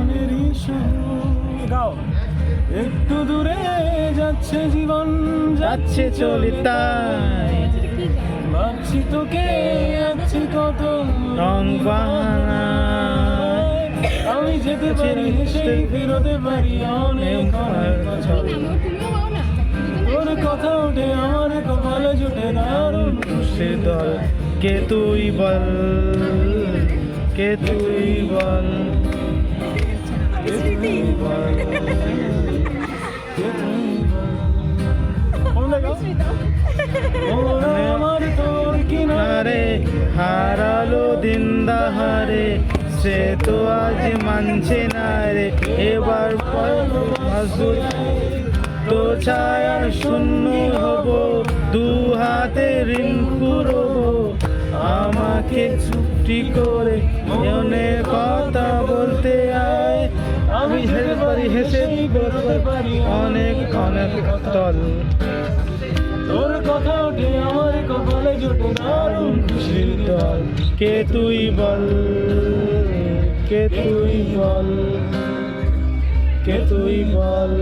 জীবনেরই শুরু। গাও। একটু দূরে যাচ্ছে জীবন, যাচ্ছে চলিতায় ভাবছি তোকে আছি কত রং বাহানায়। আমি যেতে পারি সেই ফেরোতে পারি অনেক অনেক বছর। তোর কথা ওঠে আমার কপালে জুটে দারুণ খুশির দল। কে তুই বল, কে তুই বল, কে তুই বল, কে তুই বল। কোনটা গাও? ওরা আমার তোর কিনারে আরে হারালো দিন দাহারে, সে তো আজ মানছে না রে। এবার মাজুর তো ছায়ার শূন্য হব, দু হাতে ঋণ পুরব। আমাকে চুপটি করে মনে কথা বলতে আয়। আমি হেসে পারি, হেসে বলতে পারি অনেক অনেক তল। তোর কথা ওঠে আমার কপালে জুটে দারুণ খুশির দল। কে তুই বল, কে তুই বল, কে তুই বল।